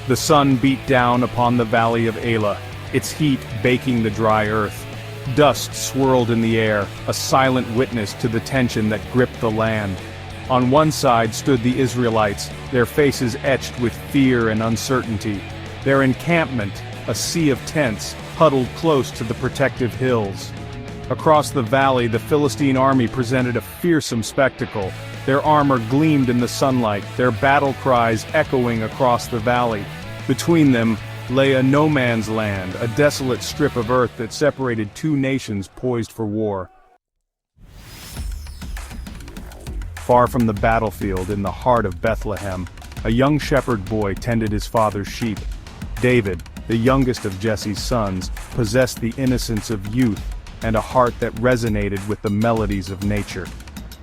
The sun beat down upon the valley of Elah, its heat baking the dry earth. Dust swirled in the air, a silent witness to the tension that gripped the land. On one side stood the Israelites, their faces etched with fear and uncertainty. Their encampment, a sea of tents, huddled close to the protective hills. Across the valley, the Philistine army presented a fearsome spectacle. Their armor gleamed in the sunlight, their battle cries echoing across the valley. Between them lay a no-man's land, a desolate strip of earth that separated two nations poised for war. Far from the battlefield, in the heart of Bethlehem, a young shepherd boy tended his father's sheep. David, the youngest of Jesse's sons, possessed the innocence of youth and a heart that resonated with the melodies of nature.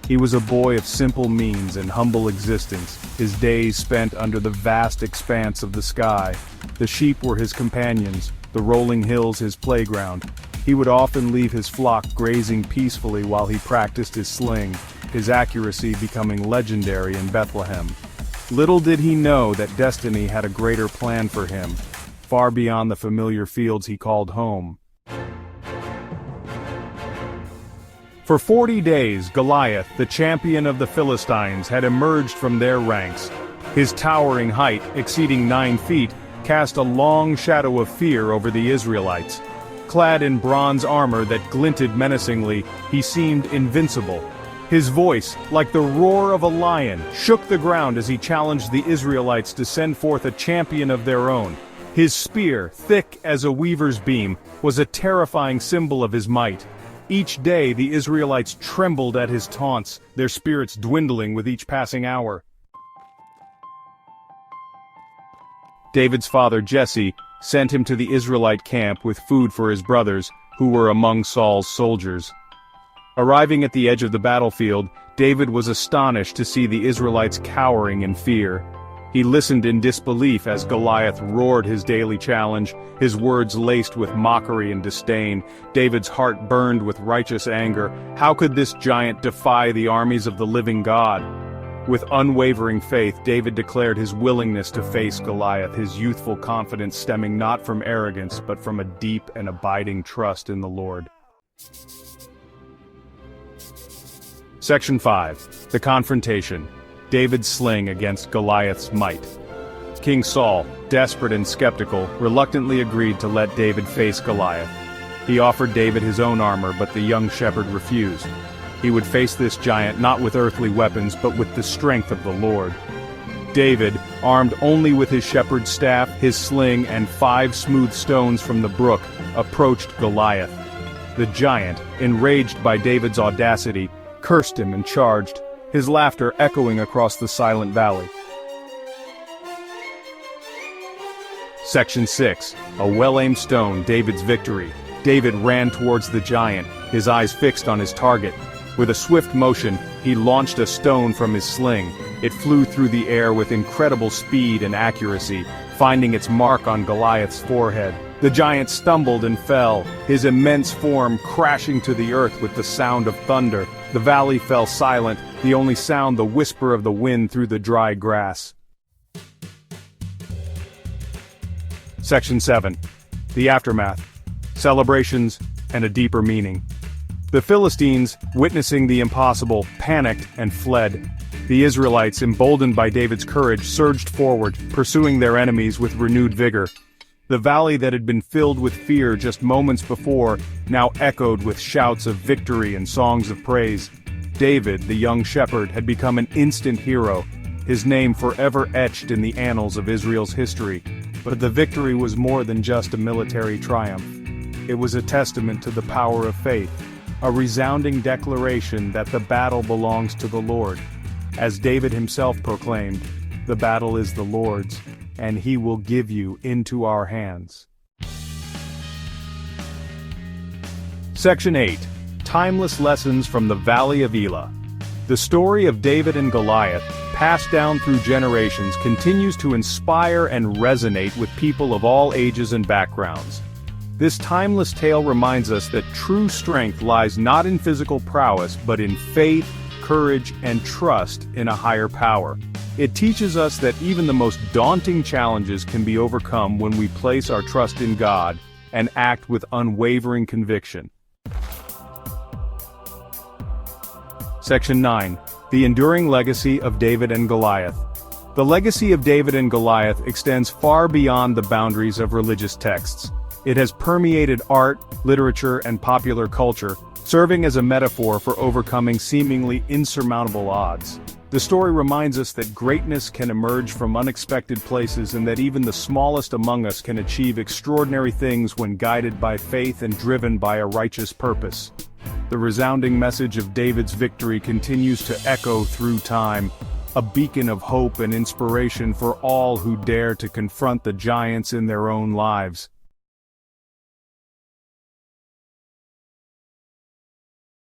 He was a boy of simple means and humble existence, his days spent under the vast expanse of the sky. The sheep were his companions, the rolling hills his playground. He would often leave his flock grazing peacefully while he practiced his sling, his accuracy becoming legendary in Bethlehem. Little did he know that destiny had a greater plan for him, far beyond the familiar fields he called home. For 40 days, Goliath, the champion of the Philistines, had emerged from their ranks. His towering height, exceeding 9 feet, cast a long shadow of fear over the Israelites. Clad in bronze armor that glinted menacingly, he seemed invincible. His voice, like the roar of a lion, shook the ground as he challenged the Israelites to send forth a champion of their own. His spear, thick as a weaver's beam, was a terrifying symbol of his might. Each day the Israelites trembled at his taunts, their spirits dwindling with each passing hour. David's father Jesse sent him to the Israelite camp with food for his brothers, who were among Saul's soldiers. Arriving at the edge of the battlefield, David was astonished to see the Israelites cowering in fear. He listened in disbelief as Goliath roared his daily challenge, his words laced with mockery and disdain. David's heart burned with righteous anger. How could this giant defy the armies of the living God? With unwavering faith, David declared his willingness to face Goliath, his youthful confidence stemming not from arrogance but from a deep and abiding trust in the Lord. Section 5. The Confrontation. David's sling against Goliath's might. King Saul, desperate and skeptical, reluctantly agreed to let David face Goliath. He offered David his own armor, but the young shepherd refused. He would face this giant not with earthly weapons, but with the strength of the Lord. David, armed only with his shepherd's staff, his sling, and 5 smooth stones from the brook, approached Goliath. The giant, enraged by David's audacity, cursed him and charged, his laughter echoing across the silent valley. Section 6. A well-aimed stone, David's victory. David ran towards the giant, his eyes fixed on his target. With a swift motion, he launched a stone from his sling. It flew through the air with incredible speed and accuracy, finding its mark on Goliath's forehead. The giant stumbled and fell, his immense form crashing to the earth with the sound of thunder. The valley fell silent, the only sound the whisper of the wind through the dry grass. Section 7. The Aftermath. Celebrations and a deeper meaning. The Philistines, witnessing the impossible, panicked and fled. The Israelites, emboldened by David's courage, surged forward, pursuing their enemies with renewed vigor. The valley that had been filled with fear just moments before now echoed with shouts of victory and songs of praise. David, the young shepherd, had become an instant hero, his name forever etched in the annals of Israel's history. But the victory was more than just a military triumph. It was a testament to the power of faith, a resounding declaration that the battle belongs to the Lord. As David himself proclaimed, "The battle is the Lord's, and he will give you into our hands." Section 8. Timeless Lessons from the Valley of Elah. The story of David and Goliath, passed down through generations, continues to inspire and resonate with people of all ages and backgrounds. This timeless tale reminds us that true strength lies not in physical prowess but in faith, courage, and trust in a higher power. It teaches us that even the most daunting challenges can be overcome when we place our trust in God and act with unwavering conviction. Section 9. The enduring legacy of David and Goliath. The legacy of David and Goliath extends far beyond the boundaries of religious texts. It has permeated art, literature, and popular culture, serving as a metaphor for overcoming seemingly insurmountable odds. The story reminds us that greatness can emerge from unexpected places and that even the smallest among us can achieve extraordinary things when guided by faith and driven by a righteous purpose. The resounding message of David's victory continues to echo through time, a beacon of hope and inspiration for all who dare to confront the giants in their own lives.